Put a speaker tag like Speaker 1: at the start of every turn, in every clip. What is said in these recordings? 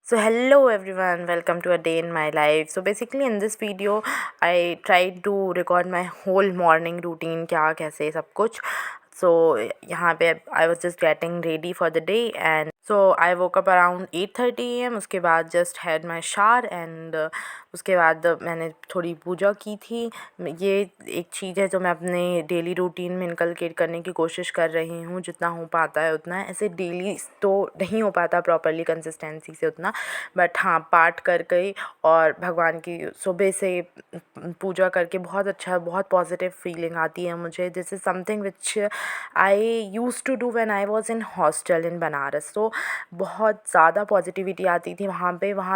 Speaker 1: So hello everyone, welcome to a day in my life. So basically in this video I tried to record my whole morning routine, क्या कैसे सब कुछ. So यहाँ पे I was just getting ready for the day and so I woke up around 8:30 AM. उसके बाद just had my shower and उसके बाद मैंने थोड़ी पूजा की थी. ये एक चीज़ है जो मैं अपने डेली रूटीन में इनकलकेट करने की कोशिश कर रही हूँ, जितना हो पाता है उतना. ऐसे डेली तो नहीं हो पाता प्रॉपरली कंसिस्टेंसी से उतना, बट हाँ पाठ कर गई और भगवान की सुबह से पूजा करके बहुत पॉजिटिव फीलिंग आती है मुझे. This is something which I use to do when I was in hostel in Banaras. तो बहुत ज़्यादा पॉजिटिविटी आती थी वहाँ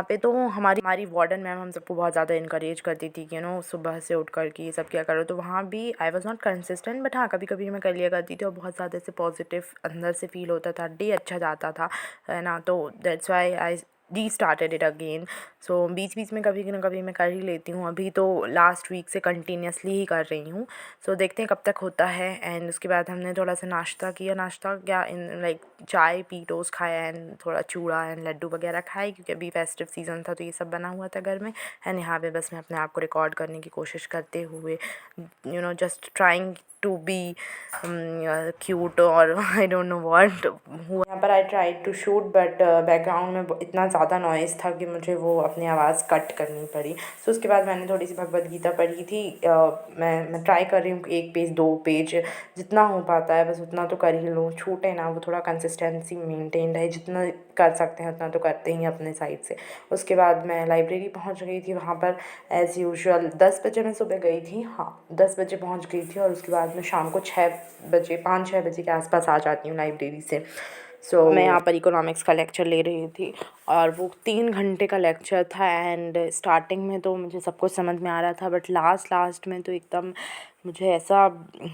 Speaker 1: पे तो हमारी वार्डन मैम हम सबको बहुत ज़्यादा इनकरेज करती थी कि सुबह से उठ कर के ये सब क्या करो. तो वहाँ भी I was not consistent, but हाँ कभी कभी मैं कर लिया करती थी और बहुत ज़्यादा ऐसे पॉजिटिव अंदर से फील होता था, डे अच्छा जाता था, है ना. तो that's why I restarted it again. So बीच बीच में कभी ना कभी मैं कर ही लेती हूँ. अभी तो लास्ट वीक से कंटिन्यूसली ही कर रही हूँ. सो देखते हैं कब तक होता है. एंड उसके बाद हमने थोड़ा सा नाश्ता क्या इन लाइक चाय पी, टोस्ट खाया एंड थोड़ा चूड़ा एंड लड्डू वगैरह खाए, क्योंकि अभी फेस्टिव सीज़न था तो ये सब बना हुआ था घर में. एंड यहाँ पे बस मैं अपने आप को रिकॉर्ड करने की कोशिश करते हुए just trying to be cute और आई डोंट नो व्हाट हुआ. यहाँ पर I tried to shoot but background में इतना ज़्यादा नॉइज़ था कि मुझे वो अपनी आवाज़ कट करनी पड़ी. सो उसके बाद मैंने थोड़ी सी भगवद गीता पढ़ी थी. मैं ट्राई कर रही हूँ 1 पेज 2 पेज जितना हो पाता है बस उतना तो कर ही लूँ. छूटे ना, वो थोड़ा कंसिस्टेंसी मेंटेन रहे, जितना कर सकते हैं उतना तो करते ही अपने साइड से. उसके बाद मैं लाइब्रेरी पहुँच गई थी. वहाँ पर एज़ यूजुअल 10 बजे मैं सुबह गई थी. हाँ 10 बजे पहुँच गई थी और उसके बाद मैं शाम को 5-6 बजे के आसपास आ जाती हूँ लाइब्रेरी से. सो मैं यहाँ पर इकोनॉमिक्स का लेक्चर ले रही थी और वो 3 घंटे का लेक्चर था. एंड स्टार्टिंग में तो मुझे सब कुछ समझ में आ रहा था, बट लास्ट में तो एकदम मुझे ऐसा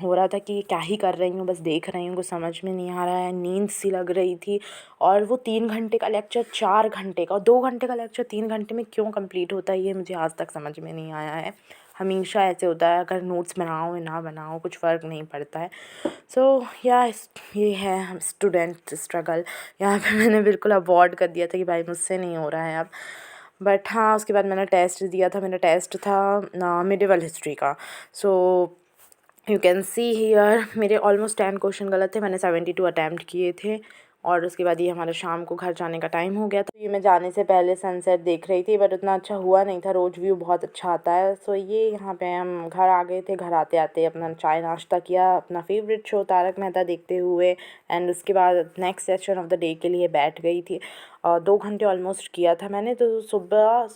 Speaker 1: हो रहा था कि क्या ही कर रही हूँ, बस देख रही हूँ, कुछ समझ में नहीं आ रहा है, नींद सी लग रही थी. और वो 3 घंटे का लेक्चर 4 घंटे का और 2 घंटे का लेक्चर 3 घंटे में क्यों कंप्लीट होता है ये मुझे आज तक समझ में नहीं आया है. हमेशा ऐसे होता है, अगर नोट्स बनाओ या ना बनाओ कुछ फ़र्क नहीं पड़ता है. सो या ये है स्टूडेंट स्ट्रगल. यहाँ पे मैंने बिल्कुल अवॉइड कर दिया था कि भाई मुझसे नहीं हो रहा है अब. बट हाँ उसके बाद मैंने टेस्ट दिया था. मेरा टेस्ट था मिडिवल हिस्ट्री का. सो यू कैन सी हियर मेरे ऑलमोस्ट 10 क्वेश्चन गलत थे. मैंने 72 अटैम्प्ट किए थे. और उसके बाद ये हमारा शाम को घर जाने का टाइम हो गया था. ये मैं जाने से पहले सनसेट देख रही थी, बट उतना अच्छा हुआ नहीं था. रोज़ व्यू बहुत अच्छा आता है. सो ये यहाँ पे हम घर आ गए थे. घर आते आते अपना चाय नाश्ता किया, अपना फेवरेट शो तारक मेहता देखते हुए. एंड उसके बाद next session of the day के लिए बैठ गई थी. 2 घंटे ऑलमोस्ट किया था मैंने. तो सुबह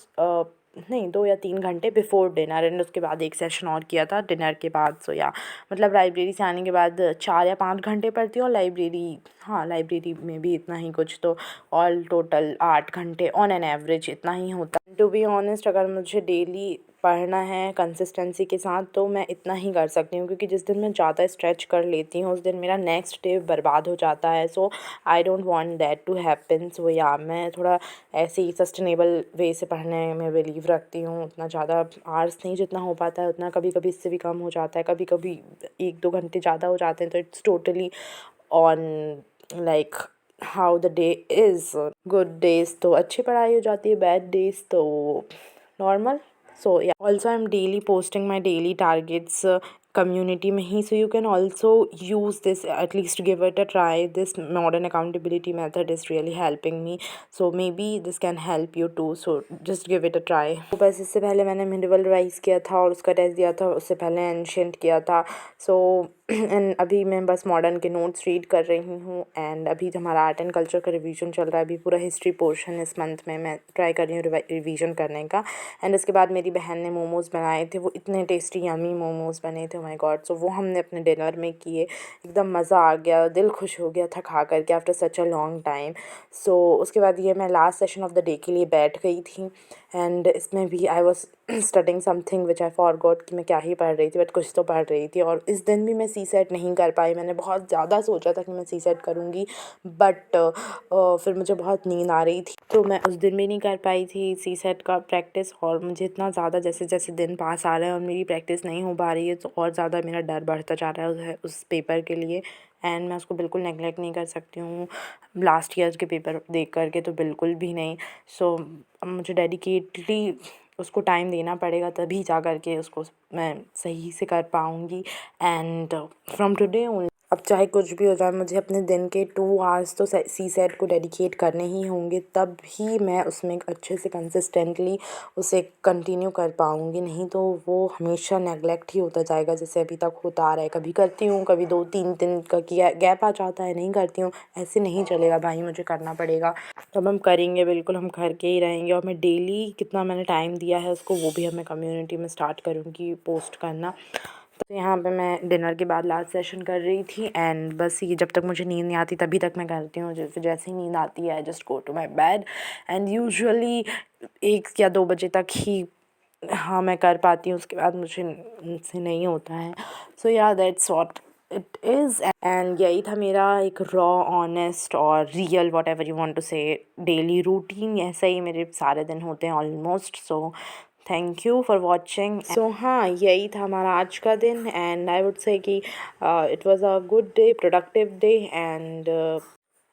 Speaker 1: नहीं 2 या 3 घंटे बिफ़ोर डिनर एंड उसके बाद एक सेशन और किया था डिनर के बाद. सो या मतलब लाइब्रेरी से आने के बाद 4 या 5 घंटे पढ़ती हूँ. लाइब्रेरी में भी इतना ही कुछ, तो ऑल टोटल 8 घंटे ऑन एन एवरेज इतना ही होता. टू बी ऑनेस्ट अगर मुझे डेली पढ़ना है कंसिस्टेंसी के साथ तो मैं इतना ही कर सकती हूँ, क्योंकि जिस दिन मैं ज़्यादा स्ट्रेच कर लेती हूँ उस दिन मेरा नेक्स्ट डे बर्बाद हो जाता है. So I don't want that to happen. So yeah मैं थोड़ा ऐसे ही सस्टेनेबल वे से पढ़ने में बिलीव रखती हूँ. उतना ज़्यादा आवर्स नहीं, जितना हो पाता है उतना. कभी कभी इससे भी कम हो जाता है, कभी कभी 1-2 घंटे ज़्यादा हो जाते हैं. तो it's totally on like how the day is. Good days तो अच्छी पढ़ाई हो जाती है, बैड डेज़ तो normal. So yeah also I am daily posting my daily targets community में ही. So you can also use this at least give it a try. This modern accountability method is really helping me. So maybe this can help you too. So just give it a try. तो बस इससे पहले मैंने medieval revise किया था और उसका test दिया था. उससे पहले एंशिएंट किया था. सो एंड अभी मैं बस मॉडर्न के नोट्स रीड कर रही हूँ. एंड अभी जो हमारा आर्ट एंड कल्चर का रिवीजन चल रहा है, अभी पूरा हिस्ट्री पोर्शन इस मंथ में मैं ट्राई कर रही हूँ रिवीजन करने का. एंड उसके बाद मेरी बहन ने मोमोज़ बनाए थे. वो इतने टेस्टी यमी मोमोज़ बने थे, माय गॉड. सो वो हमने अपने डिनर में किए. एकदम मज़ा आ गया, दिल खुश हो गया था खा करके after such a long time. So उसके बाद ये मैं last session of the day के लिए बैठ गई थी. एंड इसमें भी I was studying something which I forgot कि मैं क्या ही पढ़ रही थी, बट कुछ तो पढ़ रही थी। और इस दिन भी मैं सी सेट नहीं कर पाई। मैंने बहुत ज़्यादा सोचा था कि मैं सी सेट करूँगी, बट फिर मुझे बहुत नींद आ रही थी, तो मैं उस दिन भी नहीं कर पाई थी सी सेट का प्रैक्टिस। और मुझे इतना ज़्यादा जैसे जैसे दिन पास आ रहे हैं और मेरी प्रैक्टिस नहीं हो पा रही है, तो और ज़्यादा मेरा डर बढ़ता जा रहा है उस पेपर के लिए। एंड मैं उसको बिल्कुल नेगलेक्ट नहीं कर सकती हूँ लास्ट ईयर के पेपर देख कर के, तो बिल्कुल भी नहीं। सो मुझे डेडिकेटली उसको टाइम देना पड़ेगा, तभी जा कर के उसको मैं सही से कर पाऊँगी। एंड फ्रॉम टुडे अब चाहे कुछ भी हो जाए, मुझे अपने दिन के 2 आवर्स तो सी सेट को डेडिकेट करने ही होंगे, तब ही मैं उसमें अच्छे से कंसिस्टेंटली उसे कंटिन्यू कर पाऊँगी। नहीं तो वो हमेशा नेगलेक्ट ही होता जाएगा, जैसे अभी तक होता आ रहा है। कभी करती हूँ, कभी 2-3 दिन का गैप आ जाता है, नहीं करती हूँ। ऐसे नहीं चलेगा भाई, मुझे करना पड़ेगा। तब हम करेंगे, बिल्कुल हम करके ही रहेंगे। और मैं डेली कितना मैंने टाइम दिया है उसको, वो भी हमें कम्युनिटी में स्टार्ट करूँगी पोस्ट करना। तो यहाँ पे मैं डिनर के बाद लास्ट सेशन कर रही थी। एंड बस ये जब तक मुझे नींद नहीं आती तभी तक मैं करती हूँ। जैसे ही नींद आती है, I just go to my bed. And usually 1 या 2 बजे तक ही हाँ मैं कर पाती हूँ, उसके बाद मुझसे नहीं होता है। So yeah that's what it is. And यही था मेरा एक रॉ, ऑनेस्ट और real, whatever you want to say, daily routine. ऐसा ही मेरे सारे दिन होते हैं almost. So thank you for watching. So हाँ, यही था हमारा आज का दिन। एंड आई वुड से कि it was a good day, productive day.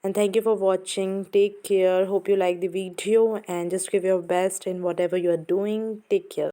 Speaker 1: And thank you for watching. Take care. Hope you like the video and just give your best in whatever you are doing. Take care.